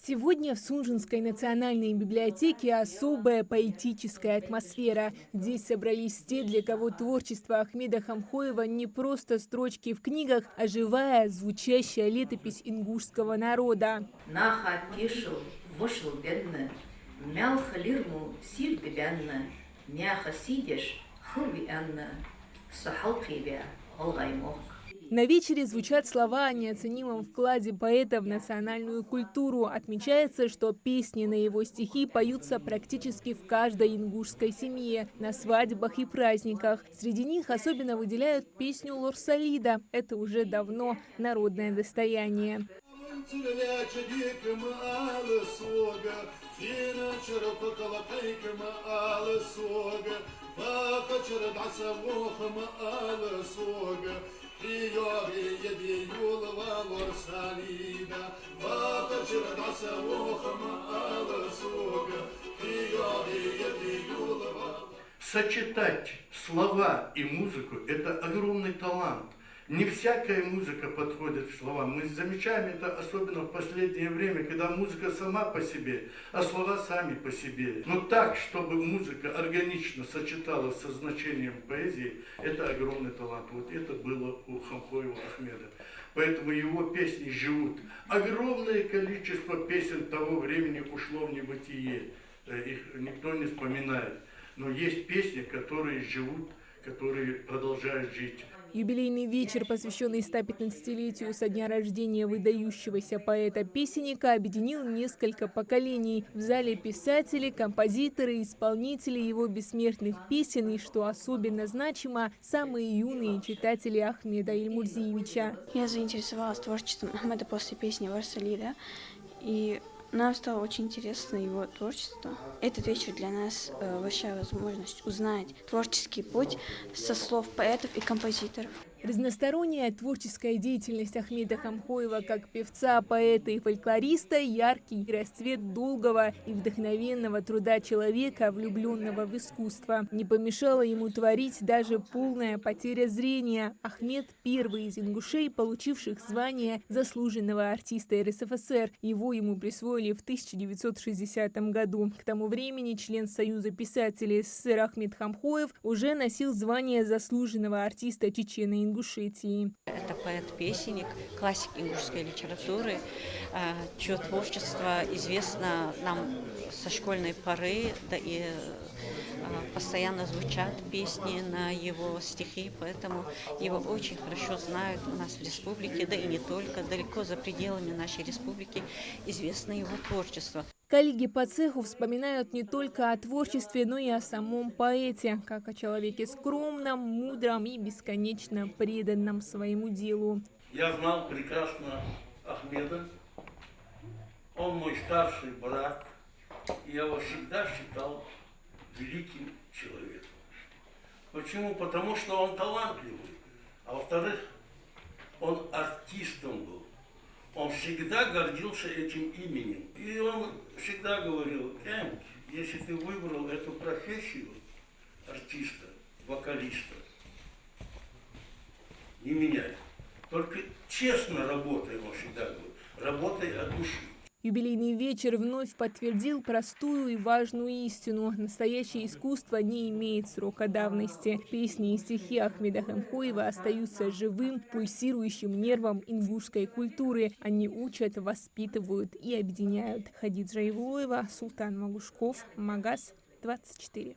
Сегодня в Сунжинской национальной библиотеке особая поэтическая атмосфера. Здесь собрались те, для кого творчество Ахмеда Хамхоева не просто строчки в книгах, а живая, звучащая летопись ингушского народа. Наха пишел, вышел бедно, мял халирму силь бедно, мяха сидишь, хлви анна, сахал кибя, алгаймок. На вечере звучат слова о неоценимом вкладе поэта в национальную культуру. Отмечается, что песни на его стихи поются практически в каждой ингушской семье, на свадьбах и праздниках. Среди них особенно выделяют песню Лорсалида. Это уже давно народное достояние. Сочетать слова и музыку – это огромный талант. Не всякая музыка подходит к словам. Мы замечаем это особенно в последнее время, когда музыка сама по себе, а слова сами по себе. Но так, чтобы музыка органично сочеталась со значением поэзии, это огромный талант. Вот это было у Хамхоева Ахмеда. Поэтому его песни живут. Огромное количество песен того времени ушло в небытие. Их никто не вспоминает. Но есть песни, которые живут, которые продолжают жить. Юбилейный вечер, посвященный 115-летию со дня рождения выдающегося поэта-песенника, объединил несколько поколений. В зале писатели, композиторы, исполнители его бессмертных песен и, что особенно значимо, самые юные читатели Ахмеда Ильмурзиевича. Я заинтересовалась творчеством Ахмеда после песни «Лорсалида», и нам стало очень интересно его творчество. Этот вечер для нас большая возможность узнать творческий путь со слов поэтов и композиторов. Разносторонняя творческая деятельность Ахмеда Хамхоева как певца, поэта и фольклориста – яркий расцвет долгого и вдохновенного труда человека, влюбленного в искусство. Не помешала ему творить даже полная потеря зрения. Ахмед – первый из ингушей, получивших звание заслуженного артиста РСФСР. Его ему присвоили в 1960 году. К тому времени член Союза писателей СССР Ахмед Хамхоев уже носил звание заслуженного артиста Чечено-Ингушетии. Это поэт-песенник, классик ингушской литературы, чье творчество известно нам со школьной поры, да и постоянно звучат песни на его стихи, поэтому его очень хорошо знают у нас в республике, да и не только, далеко за пределами нашей республики известно его творчество. Коллеги по цеху вспоминают не только о творчестве, но и о самом поэте, как о человеке скромном, мудром и бесконечно преданном своему делу. Я знал прекрасно Ахмеда. Он мой старший брат. И я его всегда считал великим человеком. Почему? Потому что он талантливый. А во-вторых, он артистом был. Он всегда гордился этим именем. И он всегда говорил: Эмк, если ты выбрал эту профессию артиста, вокалиста, не меняй. Только честно работай, он всегда говорил, работай от души. Юбилейный вечер вновь подтвердил простую и важную истину. Настоящее искусство не имеет срока давности. Песни и стихи Ахмеда Хамхоева остаются живым, пульсирующим нервом ингушской культуры. Они учат, воспитывают и объединяют. Хадиджа Ивлоева, Султан Магушков, Магаз, 24.